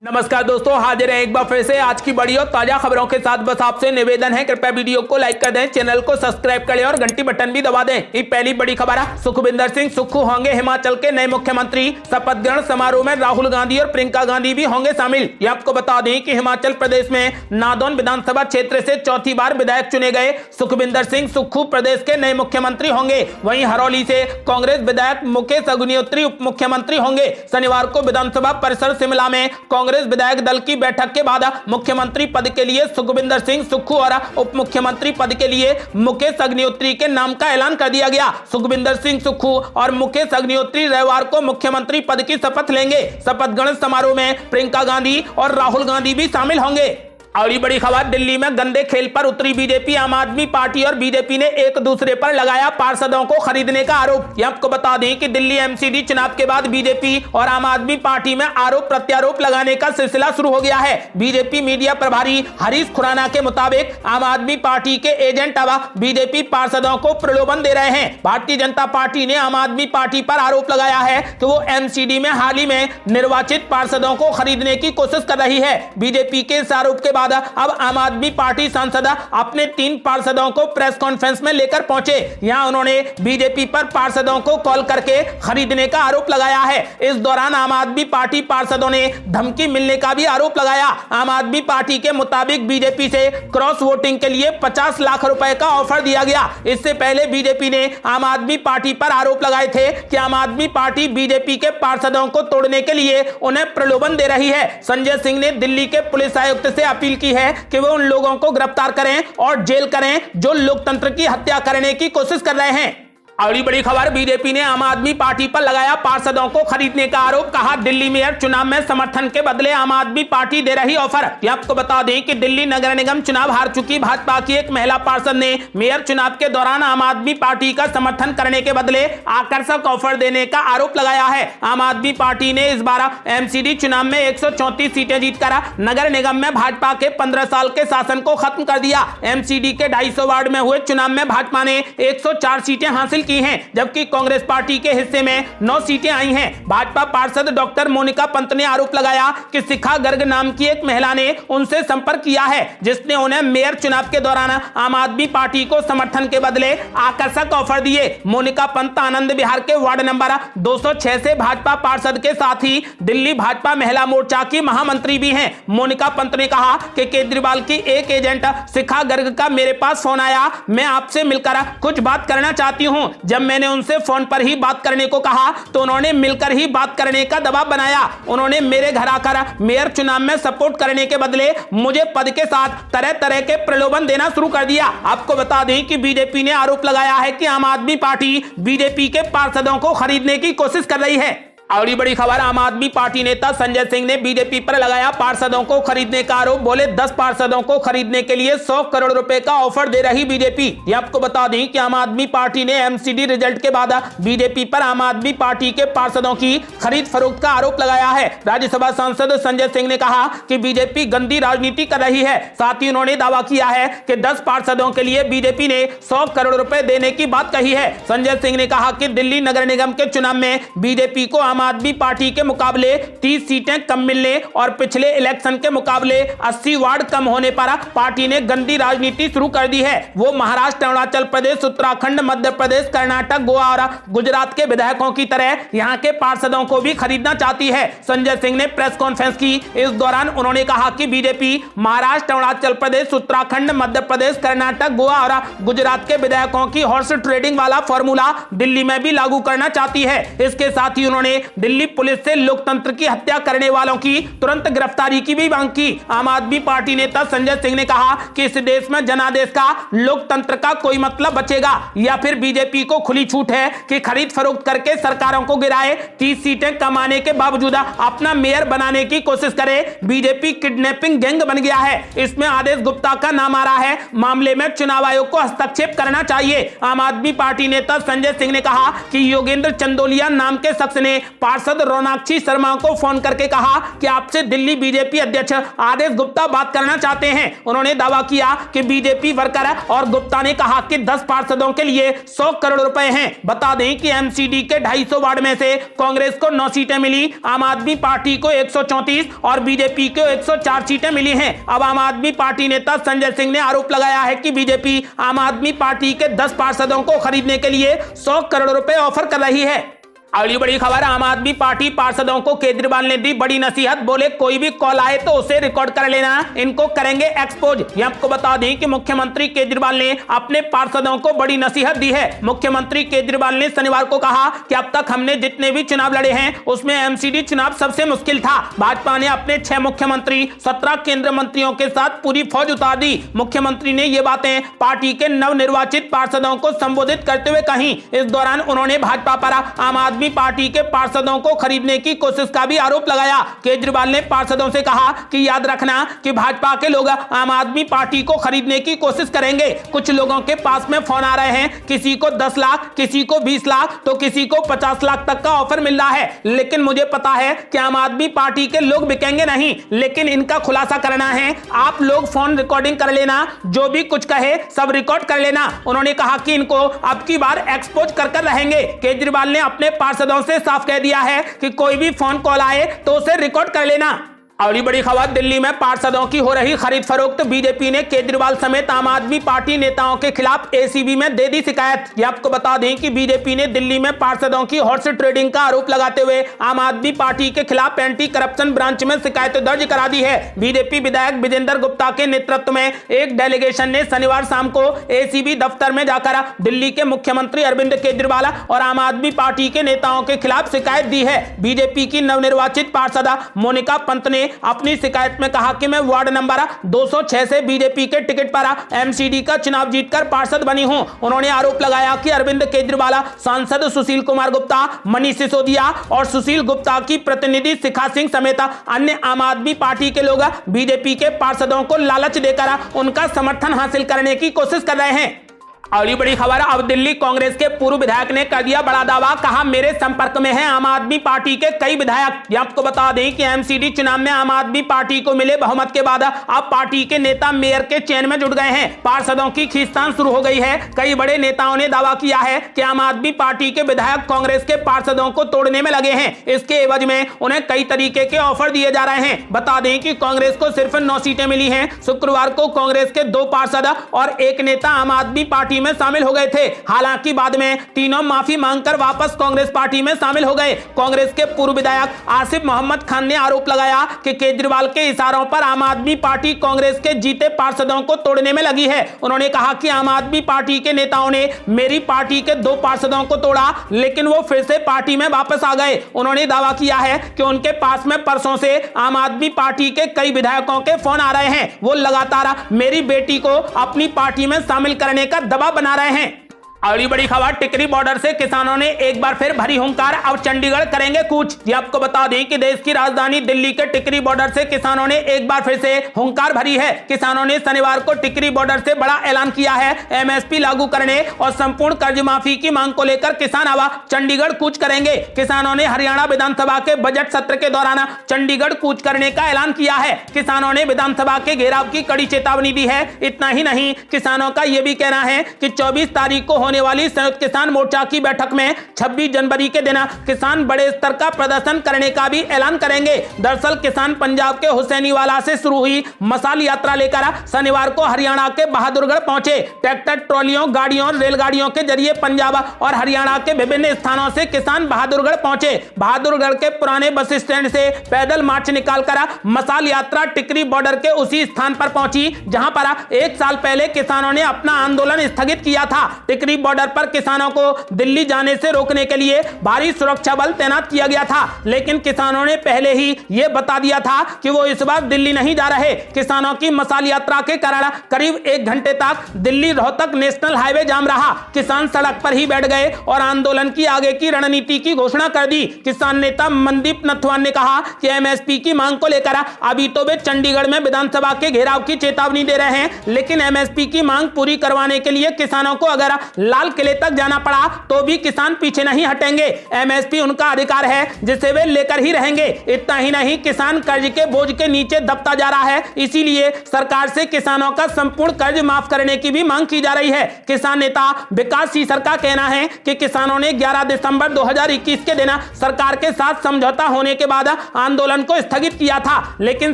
नमस्कार दोस्तों, हाजिर है एक बार फिर से आज की बड़ी और ताजा खबरों के साथ। बस आपसे निवेदन है, कृपया वीडियो को लाइक कर दें, चैनल को सब्सक्राइब कर लें और घंटी बटन भी दबा दें। ये पहली बड़ी खबर है। सुखविंदर सिंह सुक्खू होंगे हिमाचल के नए मुख्यमंत्री। शपथ ग्रहण समारोह में राहुल गांधी और प्रियंका गांधी भी होंगे शामिल। ये आपको बता दें कि हिमाचल प्रदेश में नादौन विधानसभा क्षेत्र से चौथी बार विधायक चुने गए सुखविंदर सिंह सुक्खू प्रदेश के नए मुख्यमंत्री होंगे। वहीं हरौली से कांग्रेस विधायक मुकेश अग्निहोत्री उप मुख्यमंत्री होंगे। शनिवार को विधानसभा परिसर शिमला में कांग्रेस विधायक दल की बैठक के बाद मुख्यमंत्री पद के लिए सुखविंदर सिंह सुक्खू और उप मुख्यमंत्री पद के लिए मुकेश अग्निहोत्री के नाम का ऐलान कर दिया गया। सुखविंदर सिंह सुक्खू और मुकेश अग्निहोत्री रविवार को मुख्यमंत्री पद की शपथ लेंगे। शपथ ग्रहण समारोह में प्रियंका गांधी और राहुल गांधी भी शामिल होंगे। और बड़ी खबर, दिल्ली में गंदे खेल पर उतरी बीजेपी। आम आदमी पार्टी और बीजेपी ने एक दूसरे पर लगाया पार्षदों को खरीदने का आरोप। ये आपको बता दें कि दिल्ली एमसीडी चुनाव के बाद बीजेपी और आम आदमी पार्टी में आरोप प्रत्यारोप लगाने का सिलसिला शुरू हो गया है। बीजेपी मीडिया प्रभारी हरीश खुराना के मुताबिक आम आदमी पार्टी के एजेंट अब बीजेपी पार्षदों को प्रलोभन दे रहे हैं। भारतीय जनता पार्टी ने आम आदमी पार्टी पर आरोप लगाया है कि वो एमसीडी में हाल ही में निर्वाचित पार्षदों को खरीदने की कोशिश कर रही है। बीजेपी के इस आरोप के अब आम आदमी पार्टी सांसद अपने 3 पार्षदों को प्रेस कॉन्फ्रेंस में लेकर पहुंचे। यहां उन्होंने बीजेपी पर पार्षदों को कॉल करके खरीदने का आरोप लगाया है। इस दौरान आम आदमी पार्टी पार्षदों ने धमकी मिलने का भी आरोप लगाया। आम आदमी पार्टी के मुताबिक बीजेपी से क्रॉस वोटिंग के लिए 50 लाख रुपए का ऑफर दिया गया। इससे पहले बीजेपी ने आम आदमी पार्टी पर आरोप लगाए थे कि आम आदमी पार्टी बीजेपी के पार्षदों को तोड़ने के लिए उन्हें प्रलोभन दे रही है। संजय सिंह ने दिल्ली के पुलिस आयुक्त से अपील की है कि वो उन लोगों को गिरफ्तार करें और जेल करें जो लोकतंत्र की हत्या करने की कोशिश कर रहे हैं। अगली बड़ी खबर, बीजेपी ने आम आदमी पार्टी पर लगाया पार्षदों को खरीदने का आरोप। कहा, दिल्ली मेयर चुनाव में समर्थन के बदले आम आदमी पार्टी दे रही ऑफर। यह आपको बता दें कि दिल्ली नगर निगम चुनाव हार चुकी भाजपा की एक महिला पार्षद ने मेयर चुनाव के दौरान आम आदमी पार्टी का समर्थन करने के बदले आकर्षक ऑफर देने का आरोप लगाया है। आम आदमी पार्टी ने इस बार एमसीडी चुनाव में 134 सीटें जीतकर नगर निगम में भाजपा के 15 साल के शासन को खत्म कर दिया। एमसीडी के 250 वार्ड में हुए चुनाव में भाजपा ने 104 सीटें हासिल की हैं, जबकि कांग्रेस पार्टी के हिस्से में 9 सीटें आई हैं। भाजपा पार्षद डॉक्टर मोनिका पंत ने आरोप लगाया कि शिखा गर्ग नाम की एक महिला ने उनसे संपर्क किया है, जिसने उन्हें मेयर चुनाव के दौरान आम आदमी पार्टी को समर्थन के बदले आकर्षक ऑफर दिए। मोनिका पंत आनंद विहार के वार्ड नंबर 206 से भाजपा पार्षद के साथ ही दिल्ली भाजपा महिला मोर्चा की महामंत्री भी हैं। मोनिका पंत ने कहा कि केजरीवाल की एक एजेंट शिखा गर्ग का मेरे पास फोन आया, मैं आपसे मिलकर कुछ बात करना चाहती हूं। जब मैंने उनसे फोन पर ही बात करने को कहा तो उन्होंने मिलकर ही बात करने का दबाव बनाया। उन्होंने मेरे घर आकर मेयर चुनाव में सपोर्ट करने के बदले मुझे पद के साथ तरह तरह के प्रलोभन देना शुरू कर दिया। आपको बता दें कि बीजेपी ने आरोप लगाया है कि आम आदमी पार्टी बीजेपी के पार्षदों को खरीदने की कोशिश कर रही है। और बड़ी खबर, आम आदमी पार्टी नेता संजय सिंह ने बीजेपी पर लगाया पार्षदों को खरीदने का आरोप। बोले, 10 पार्षदों को खरीदने के लिए 100 करोड़ रुपए का ऑफर दे रही बीजेपी। ये आपको बता दें कि आम आदमी पार्टी ने एमसीडी रिजल्ट के बाद बीजेपी पर आम आदमी पार्टी के पार्षदों की खरीद फरोख्त का आरोप लगाया है। राज्यसभा सांसद संजय सिंह ने कहा कि बीजेपी गंदी राजनीति कर रही है। साथ ही उन्होंने दावा किया है कि 10 पार्षदों के लिए बीजेपी ने 100 करोड़ रुपए देने की बात कही है। संजय सिंह ने कहा कि दिल्ली नगर निगम के चुनाव में बीजेपी को आम आदमी पार्टी के मुकाबले 30 सीटें कम मिलने और पिछले इलेक्शन के मुकाबले 80 वार्ड कम होने पर पार्टी ने गंदी राजनीति शुरू कर दी है। वो महाराष्ट्र, अरुणाचल प्रदेश, उत्तराखंड, मध्य प्रदेश, कर्नाटक, गोवा और गुजरात के विधायकों की तरह यहां के पार्षदों को भी खरीदना चाहती है। संजय सिंह ने प्रेस कॉन्फ्रेंस की। इस दौरान उन्होंने कहा कि बीजेपी महाराष्ट्र, अरुणाचल प्रदेश, उत्तराखंड, मध्य प्रदेश, कर्नाटक, गोवा और गुजरात के विधायकों की हॉर्स ट्रेडिंग वाला फॉर्मूला दिल्ली में भी लागू करना चाहती है। इसके साथ ही उन्होंने दिल्ली पुलिस से लोकतंत्र की हत्या करने वालों की तुरंत गिरफ्तारी की भी मांग की। आम आदमी पार्टी नेता संजय सिंह ने कहा कि इस देश में जनादेश का, लोकतंत्र का कोई मतलब बचेगा या फिर बीजेपी को खुली छूट है कि खरीद फरोख्त करके सरकारों को गिराए, 30 सीटें कमाने के बावजूद अपना मेयर बनाने की कोशिश करे। बीजेपी किडनैपिंग गैंग बन गया है। इसमें आदेश गुप्ता का नाम आ रहा है। मामले में चुनाव आयोग को हस्तक्षेप करना चाहिए। आम आदमी पार्टी नेता संजय सिंह ने कहा कि योगेंद्र चंदोलिया नाम के शख्स ने पार्षद रोनाक्षी शर्मा को फोन करके कहा कि आपसे दिल्ली बीजेपी अध्यक्ष आदेश गुप्ता बात करना चाहते हैं। उन्होंने दावा किया कि बीजेपी वर्कर और गुप्ता ने कहा कि 10 पार्षदों के लिए 100 करोड़ रुपए हैं। बता दें कि एमसीडी के 250 वार्ड में से कांग्रेस को 9 सीटें मिली, आम आदमी पार्टी को 134 और बीजेपी को 104 सीटें मिली हैं। अब आम आदमी पार्टी नेता संजय सिंह ने आरोप लगाया है कि बीजेपी आम आदमी पार्टी के 10 पार्षदों को खरीदने के लिए 100 करोड़ रुपए ऑफर कर रही है। अगली बड़ी खबर, आम आदमी पार्टी पार्षदों को केजरीवाल ने दी बड़ी नसीहत। बोले कोई भी कॉल आए तो उसे रिकॉर्ड कर लेना, इनको करेंगे एक्सपोज। ये आपको बता दें कि मुख्यमंत्री केजरीवाल ने अपने पार्षदों को बड़ी नसीहत दी है। मुख्यमंत्री केजरीवाल ने शनिवार को कहा कि अब तक हमने जितने भी चुनाव लड़े हैं उसमें एमसीडी चुनाव सबसे मुश्किल था। भाजपा ने अपने 6 मुख्यमंत्री 17 केंद्रीय मंत्रियों के साथ पूरी फौज उतार दी। मुख्यमंत्री ने ये बातें पार्टी के नवनिर्वाचित पार्षदों को संबोधित करते हुए कही। इस दौरान उन्होंने भाजपा पर आम आदमी पार्टी के पार्षदों को खरीदने की कोशिश का भी आरोप लगाया। केजरीवाल ने पार्षदों से कहा कि याद रखना कि भाजपा के लोग आम आदमी पार्टी को खरीदने की कोशिश करेंगे। कुछ लोगों के पास में फोन आ रहे हैं, किसी को 10 लाख, किसी को 20 लाख, तो किसी को 50 लाख तक का ऑफर मिल रहा है। लेकिन मुझे पता है कि आम आदमी पार्टी के लोग बिकेंगे नहीं, लेकिन इनका खुलासा करना है। आप लोग फोन रिकॉर्डिंग कर लेना, जो भी कुछ कहे सब रिकॉर्ड कर लेना। उन्होंने कहा कि इनको अब की बार एक्सपोज कर रहेंगे। केजरीवाल ने अपने पार्षदों से साफ कह दिया है कि कोई भी फोन कॉल आए तो उसे रिकॉर्ड कर लेना। अगली बड़ी खबर, दिल्ली में पार्षदों की हो रही खरीद फरोख्त। बीजेपी ने केजरीवाल समेत आम आदमी पार्टी नेताओं के खिलाफ एसीबी में दे दी शिकायत। ये आपको बता दें कि बीजेपी ने दिल्ली में पार्षदों की हॉर्स ट्रेडिंग का आरोप लगाते हुए आम आदमी पार्टी के खिलाफ एंटी करप्शन ब्रांच में शिकायत दर्ज करा दी है। बीजेपी विधायक विजेंद्र गुप्ता के नेतृत्व में एक डेलीगेशन ने शनिवार शाम को एसीबी दफ्तर में जाकर दिल्ली के मुख्यमंत्री अरविंद केजरीवाल और आम आदमी पार्टी के नेताओं के खिलाफ शिकायत दी है। बीजेपी की नवनिर्वाचित पार्षद मोनिका पंत ने अपनी शिकायत में कहा कि मैं वार्ड नंबर 206 से बीजेपी के टिकट पर एमसीडी का चुनाव जीतकर पार्षद बनी हूं। उन्होंने आरोप लगाया कि अरविंद केजरीवाल, सांसद सुशील कुमार गुप्ता, मनीष सिसोदिया और सुशील गुप्ता की प्रतिनिधि शिखा सिंह समेत अन्य आम आदमी पार्टी के लोग बीजेपी के पार्षदों को लालच देकर उनका समर्थन हासिल करने की कोशिश कर रहे हैं। अगली बड़ी खबर, अब दिल्ली कांग्रेस के पूर्व विधायक ने कर दिया बड़ा दावा। कहा मेरे संपर्क में है आम आदमी पार्टी के कई विधायक। ये आपको बता दें कि एमसीडी चुनाव में आम आदमी पार्टी को मिले बहुमत के बाद अब पार्टी के नेता मेयर के चयन में जुट गए हैं। पार्षदों की खींचतान शुरू हो गई है। कई बड़े नेताओं ने दावा किया है कि आम आदमी पार्टी के विधायक कांग्रेस के पार्षदों को तोड़ने में लगे हैं। इसके एवज में उन्हें कई तरीके के ऑफर दिए जा रहे हैं। बता दें कि कांग्रेस को सिर्फ 9 सीटें मिली हैं। शुक्रवार को कांग्रेस के 2 पार्षद और एक नेता आम आदमी पार्टी में शामिल हो गए थे। हालांकि बाद में तीनों माफी मांगकर वापस कांग्रेस पार्टी में शामिल हो गए। कांग्रेस के पूर्व विधायक आसिफ मोहम्मद खान ने आरोप लगाया कि केजरीवाल के इशारों पर आम आदमी पार्टी कांग्रेस के जीते पार्षदों को तोड़ने में लगी है। उन्होंने कहा कि आम आदमी पार्टी के नेताओं ने मेरी पार्टी के 2 पार्षदों को तोड़ा, लेकिन वो फिर से पार्टी में वापस आ गए। उन्होंने दावा किया है कि उनके पास में परसों से आम आदमी पार्टी के कई विधायकों के फोन आ रहे हैं। वो लगातार मेरी बेटी को अपनी पार्टी में शामिल करने का दबाव बना रहे हैं। अगली बड़ी खबर, टिकरी बॉर्डर से किसानों ने एक बार फिर भरी हुंकार। अब चंडीगढ़ करेंगे कूच। ये आपको बता दें कि देश की राजधानी दिल्ली के टिकरी बॉर्डर से किसानों ने एक बार फिर से हुंकार भरी है। किसानों ने शनिवार को टिकरी बॉर्डर से बड़ा ऐलान किया है। एमएसपी लागू करने और संपूर्ण कर्ज माफी की मांग को लेकर किसान अब चंडीगढ़ कूच करेंगे। किसानों ने हरियाणा विधानसभा के बजट सत्र के दौरान चंडीगढ़ कूच करने का ऐलान किया है। किसानों ने विधानसभा के घेराव की कड़ी चेतावनी दी है। इतना ही नहीं, किसानों का यह भी कहना है कि 24 तारीख को होने वाली संयुक्त किसान मोर्चा की बैठक में 26 जनवरी के दिन किसान बड़े स्तर का प्रदर्शन करने का भी ऐलान करेंगे। दरअसल किसान पंजाब के हुसैनीवाला से शुरू हुई मशाल यात्रा लेकर शनिवार को हरियाणा के बहादुरगढ़ पहुंचे। ट्रैक्टर, ट्रॉलियों, गाड़ियों और रेलगाड़ियों के जरिए पंजाब और हरियाणा के विभिन्न स्थानों से किसान बहादुरगढ़ पहुंचे। बहादुरगढ़ के पुराने बस स्टैंड से पैदल मार्च निकालकर मशाल यात्रा टिकरी बॉर्डर के उसी स्थान पर पहुंची जहां पर 1 साल पहले किसानों ने अपना आंदोलन स्थगित किया था। टिकरी बॉर्डर पर किसानों को दिल्ली जाने से रोकने के लिए भारी सुरक्षा बल तैनात किया गया था, लेकिन किसानों ने पहले ही यह बता दिया था कि वो इस बार दिल्ली नहीं जा रहे। किसानों की मशाल यात्रा के कारण करीब 1 घंटे तक दिल्ली रोहतक नेशनल हाईवे जाम रहा। किसान सड़क पर ही बैठ गए और आंदोलन की आगे की रणनीति की घोषणा कर दी। किसान नेता मनदीप नथवान ने कहा कि एमएसपी की मांग को लेकर अभी तो वे चंडीगढ़ में विधानसभा के घेराव की चेतावनी दे रहे हैं, लेकिन एमएसपी की मांग पूरी करवाने के लिए किसानों को अगर लाल किले तक जाना पड़ा तो भी किसान पीछे नहीं हटेंगे। एमएसपी उनका अधिकार है जिसे वे लेकर ही रहेंगे। इतना ही नहीं, किसान कर्ज के बोझ के नीचे दबता जा रहा है, इसीलिए सरकार से किसानों का संपूर्ण कर्ज माफ करने की भी मांग की जा रही है। किसान नेता विकास सीसर का कहना है कि किसानों ने 11 दिसंबर 2021 के दिन सरकार के साथ समझौता होने के बाद आंदोलन को स्थगित किया था, लेकिन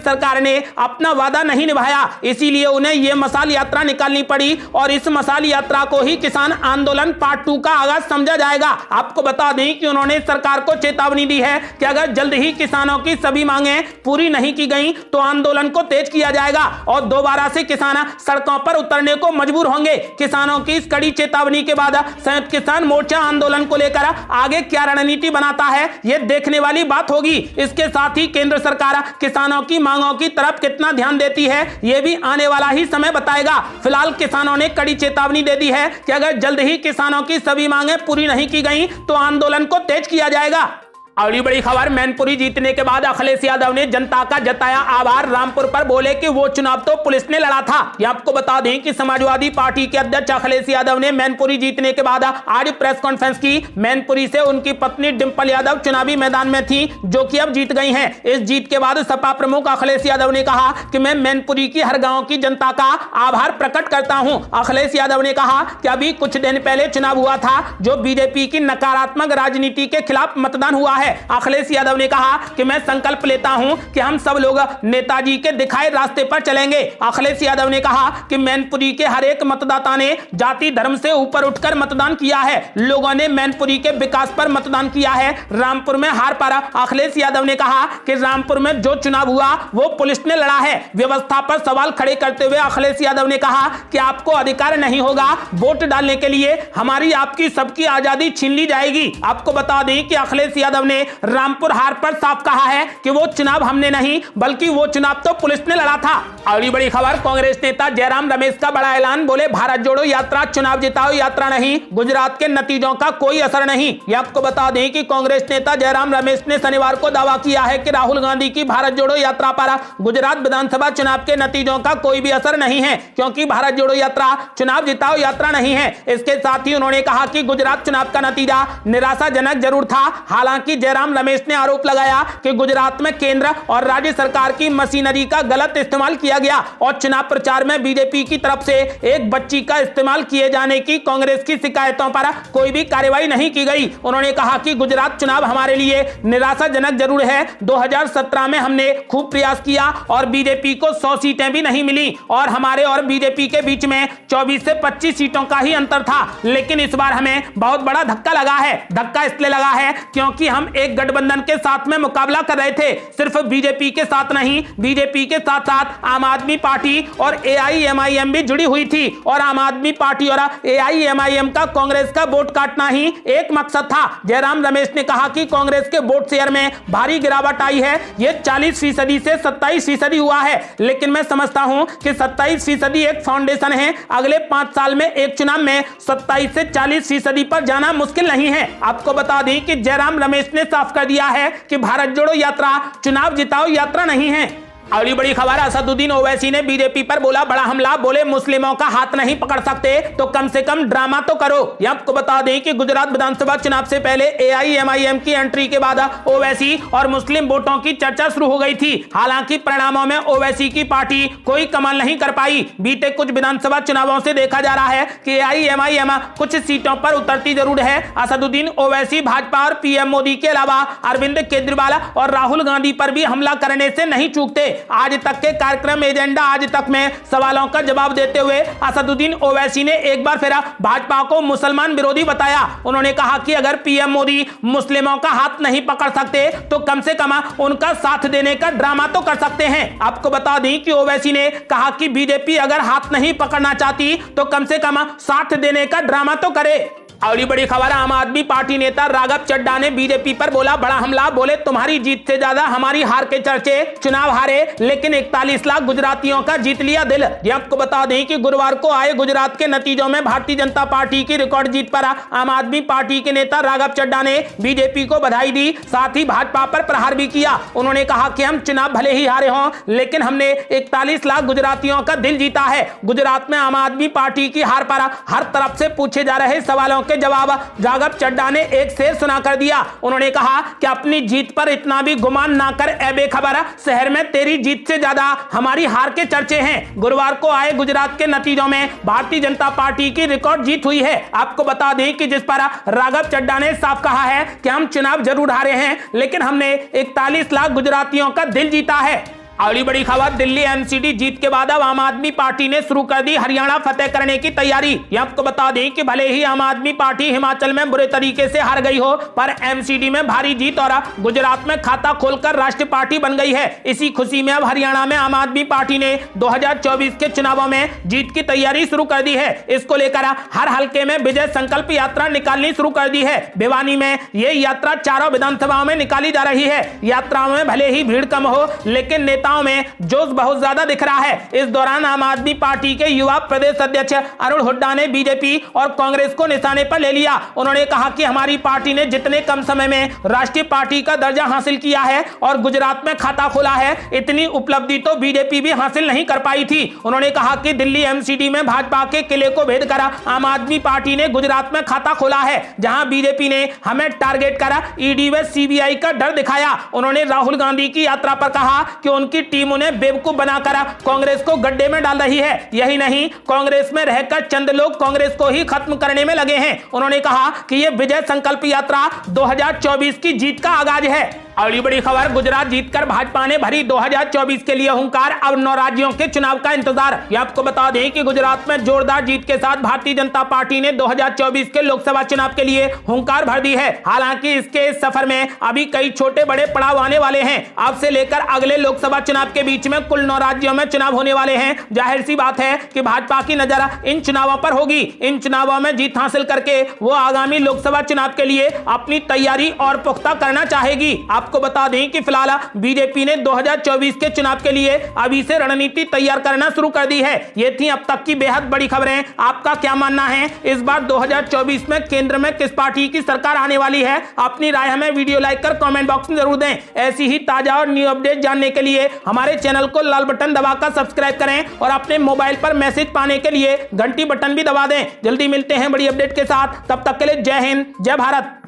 सरकार ने अपना वादा नहीं निभाया, इसीलिए उन्हें यह मशाल यात्रा निकालनी पड़ी और इस मशाल यात्रा को ही किसान आंदोलन पार्ट 2 का आगाज समझा जाएगा। आपको बता दें कि उन्होंने सरकार को चेतावनी दी है कि अगर जल्द ही किसानों की सभी मांगें पूरी नहीं की गई तो आंदोलन को तेज किया जाएगा और दोबारा से किसान सड़कों पर उतरने को मजबूर होंगे। किसानों की इस कड़ी चेतावनी के बाद संयुक्त किसान मोर्चा आंदोलन को लेकर आगे क्या रणनीति बनाता है, यह देखने वाली बात होगी। इसके साथ ही केंद्र सरकार किसानों की मांगों की तरफ कितना ध्यान देती है, यह भी आने वाला ही समय बताएगा। फिलहाल किसानों ने कड़ी चेतावनी दे दी है कि अगर जल्द ही किसानों की सभी मांगें पूरी नहीं की गई तो आंदोलन को तेज किया जाएगा। अगली बड़ी खबर, मैनपुरी जीतने के बाद अखिलेश यादव ने जनता का जताया आभार। रामपुर पर बोले कि वो चुनाव तो पुलिस ने लड़ा था। ये आपको बता दें कि समाजवादी पार्टी के अध्यक्ष अखिलेश यादव ने मैनपुरी जीतने के बाद आज प्रेस कॉन्फ्रेंस की। मैनपुरी से उनकी पत्नी डिंपल यादव चुनावी मैदान में थी, जो कि अब जीत गई हैं। इस जीत के बाद सपा प्रमुख अखिलेश यादव ने कहा कि मैं मैनपुरी की हर गांव की जनता का आभार प्रकट करता हूं। अखिलेश यादव ने कहा कि अभी कुछ दिन पहले चुनाव हुआ था जो बीजेपी की नकारात्मक राजनीति के खिलाफ मतदान हुआ है। अखिलेश यादव ने कहा कि मैं संकल्प लेता हूं कि हम सब लोग नेताजी के दिखाए रास्ते पर चलेंगे। अखिलेश यादव ने कहा कि मैनपुरी के हर एक मतदाता ने जाति धर्म से ऊपर उठकर मतदान किया है। लोगों ने मैनपुरी के विकास पर मतदान किया है। रामपुर में हार पर अखिलेश यादव ने कहा कि रामपुर में जो चुनाव हुआ वो पुलिस ने लड़ा है। व्यवस्था पर सवाल खड़े करते हुए अखिलेश यादव ने कहा कि आपको अधिकार नहीं होगा वोट डालने के लिए, हमारी आपकी सबकी आजादी छीन ली जाएगी। आपको बता दें कि अखिलेश यादव ने रामपुर हार पर साफ कहा है कि वो चुनाव हमने नहीं बल्कि वो चुनाव तो पुलिस ने लड़ा था। अगली बड़ी खबर, कांग्रेस नेता जयराम रमेश का बड़ा ऐलान। बोले भारत जोड़ो यात्रा चुनाव जिताओ यात्रा नहीं, गुजरात के नतीजों का कोई असर नहीं। यह आपको बता दें कि कांग्रेस नेता जयराम रमेश ने शनिवार को दावा किया है कि राहुल गांधी की भारत जोड़ो यात्रा पर गुजरात विधानसभा चुनाव के नतीजों का कोई भी असर नहीं है, क्योंकि भारत जोड़ो यात्रा चुनाव जिताओ यात्रा नहीं है। इसके साथ ही उन्होंने कहा कि गुजरात चुनाव का नतीजा निराशाजनक जरूर था। हालांकि जयराम रमेश ने आरोप लगाया कि गुजरात में केंद्र और राज्य सरकार की मशीनरी का गलत इस्तेमाल किया गया और चुनाव प्रचार में बीजेपी की तरफ से एक बच्ची का इस्तेमाल किए जाने की कांग्रेस की शिकायतों पर कोई भी कार्रवाई नहीं की गई। उन्होंने कहा कि गुजरात चुनाव हमारे लिए निराशाजनक जरूर है। 2017 में हमने खूब प्रयास किया और बीजेपी को 100 सीटें भी नहीं मिली और हमारे और बीजेपी के बीच में 24 से 25 सीटों का ही अंतर था, लेकिन इस बार हमें बहुत बड़ा धक्का लगा है। धक्का इसलिए लगा है क्योंकि हम एक गठबंधन के साथ में मुकाबला कर रहे थे, सिर्फ बीजेपी के साथ नहीं, बीजेपी के साथ साथ आम आदमी पार्टी और एआईएमआईएम भी जुड़ी हुई थी और आम आदमी पार्टी और एआईएमआईएम का कांग्रेस का वोट काटना ही एक मकसद था। जयराम रमेश ने कहा कि कांग्रेस के वोट शेयर में भारी गिरावट आई है, यह 40% से 27% हुआ है, लेकिन मैं समझता हूं कि 27% एक फाउंडेशन है। अगले 5 साल में एक चुनाव में 27 से 40% पर जाना मुश्किल नहीं है। आपको बता दें कि जयराम रमेश ने साफ कर दिया है कि भारत जोड़ो यात्रा चुनाव जिताओ यात्रा नहीं है। अगली बड़ी खबर, असदुद्दीन ओवैसी ने बीजेपी पर बोला बड़ा हमला। बोले मुस्लिमों का हाथ नहीं पकड़ सकते तो कम से कम ड्रामा तो करो। यह आपको बता दें कि गुजरात विधानसभा चुनाव से पहले एआईएमआईएम की एंट्री के बाद ओवैसी और मुस्लिम वोटों की चर्चा शुरू हो गई थी। हालांकि परिणामों में ओवैसी की पार्टी कोई कमाल नहीं कर पाई। बीते कुछ विधानसभा चुनावों से देखा जा रहा है कि एआईएमआईएम कुछ सीटों पर उतरती जरूर है। असदुद्दीन ओवैसी भाजपा और पीएम मोदी के अलावा अरविंद केजरीवाल और राहुल गांधी पर भी हमला करने से नहीं चूकते। आज तक के कार्यक्रम एजेंडा आज तक में सवालों का जवाब देते हुए असदुद्दीन ओवैसी ने एक बार फिर भाजपा को मुसलमान विरोधी बताया। उन्होंने कहा कि अगर पीएम मोदी मुस्लिमों का हाथ नहीं पकड़ सकते तो कम से कम उनका साथ देने का ड्रामा तो कर सकते हैं। आपको बता दें कि ओवैसी ने कहा कि बीजेपी अगर हाथ नहीं पकड़ना चाहती तो कम से कम साथ देने का ड्रामा तो करे। अगली बड़ी खबर, आम आदमी पार्टी नेता राघव चड्ढा ने बीजेपी पर बोला बड़ा हमला। बोले तुम्हारी जीत से ज्यादा हमारी हार के चर्चे। चुनाव हारे लेकिन 41 लाख गुजरातियों का जीत लिया दिल। ये आपको बता दें कि गुरुवार को आए गुजरात के नतीजों में भारतीय जनता पार्टी की रिकॉर्ड जीत पर आम आदमी पार्टी के नेता राघव चड्ढा ने बीजेपी को बधाई दी, साथ ही भाजपा पर प्रहार भी किया। उन्होंने कहा कि हम चुनाव भले ही हारे हों लेकिन हमने 41 लाख गुजरातियों का दिल जीता है। गुजरात में आम आदमी पार्टी की हार पर हर तरफ से पूछे जा रहे सवालों के जवाब राघव चड्ढा ने एक शेर सुना कर दिया। उन्होंने कहा कि अपनी जीत पर इतना भी गुमान ना कर ए बेखबर, शहर में तेरी जीत से ज्यादा हमारी हार के चर्चे हैं। गुरुवार को आए गुजरात के नतीजों में भारतीय जनता पार्टी की रिकॉर्ड जीत हुई है। आपको बता दें कि जिस पर राघव चड्ढा ने साफ कहा है कि हम चुनाव जरूर हारे हैं लेकिन हमने 41 लाख गुजरातियों का दिल जीता है। अगली बड़ी खबर, दिल्ली एमसीडी जीत के बाद अब आम आदमी पार्टी ने शुरू कर दी हरियाणा फतेह करने की तैयारी। ये आपको बता दें कि भले ही आम आदमी पार्टी हिमाचल में बुरे तरीके से हार गई हो पर एमसीडी में भारी जीत और गुजरात में खाता खोलकर राष्ट्रीय पार्टी बन गई है। इसी खुशी में अब हरियाणा में आम आदमी पार्टी ने 2024 के चुनावों में जीत की तैयारी शुरू कर दी है। इसको लेकर हर हल्के में विजय संकल्प यात्रा निकालनी शुरू कर दी है। भिवानी में ये यात्रा चारों विधानसभाओं में निकाली जा रही है। यात्राओं में भले ही भीड़ कम हो लेकिन नेताओं में जोश बहुत ज्यादा दिख रहा है। इस दौरान आम आदमी पार्टी के युवा प्रदेश अध्यक्ष अरुण हुड्डा ने बीजेपी और कांग्रेस को निशाने पर ले लिया। उन्होंने कहा कि हमारी पार्टी ने जितने कम समय में राष्ट्रीय पार्टी का दर्जा हासिल किया है और गुजरात में खाता खोला है, इतनी उपलब्धि तो बीजेपी भी हासिल नहीं कर पाई थी। उन्होंने कहा कि दिल्ली एमसीडी में भाजपा के किले को भेद कर आम आदमी पार्टी ने गुजरात में खाता खोला है, जहां बीजेपी ने हमें टारगेट कर ईडी व सीबीआई का डर दिखाया। उन्होंने राहुल गांधी की यात्रा पर कहा कि उनकी टीम उन्हें बेवकूफ बनाकर कांग्रेस को गड्ढे में डाल रही है। यही नहीं, कांग्रेस में रहकर चंद लोग कांग्रेस को ही खत्म करने में लगे हैं। उन्होंने कहा कि यह विजय संकल्प यात्रा 2024 की जीत का आगाज है। अगली बड़ी खबर, गुजरात जीतकर भाजपा ने भरी 2024 के लिए हुंकार, अब 9 राज्यों के चुनाव का इंतजार। ये आपको बता दें कि गुजरात में जोरदार जीत के साथ भारतीय जनता पार्टी ने 2024 के लोकसभा चुनाव के लिए हुंकार भर दी है। हालांकि इसके इस सफर में अभी कई छोटे बड़े पड़ाव आने वाले हैं। अब से लेकर अगले लोकसभा चुनाव के बीच में कुल 9 राज्यों में चुनाव होने वाले हैं। जाहिर सी बात है कि भाजपा की नजर इन चुनावों पर होगी। इन चुनावों में जीत हासिल करके वो आगामी लोकसभा चुनाव के लिए अपनी तैयारी और पुख्ता करना चाहेगी। आपको बता दें कि फिलहाल बीजेपी ने 2024 के चुनाव के लिए अभी से रणनीति तैयार करना शुरू कर दी है। ये थी अब तक की बेहद बड़ी खबरें। आपका क्या मानना है, इस बार 2024 में केंद्र में किस पार्टी की सरकार आने वाली है? अपनी राय हमें वीडियो लाइक कर कमेंट बॉक्स में जरूर दें। ऐसी ही ताजा और न्यू अपडेट जानने के लिए हमारे चैनल को लाल बटन दबाकर सब्सक्राइब करें और अपने मोबाइल पर मैसेज पाने के लिए घंटी बटन भी दबा दें। जल्दी मिलते हैं बड़ी अपडेट के साथ, तब तक के लिए जय हिंद, जय भारत।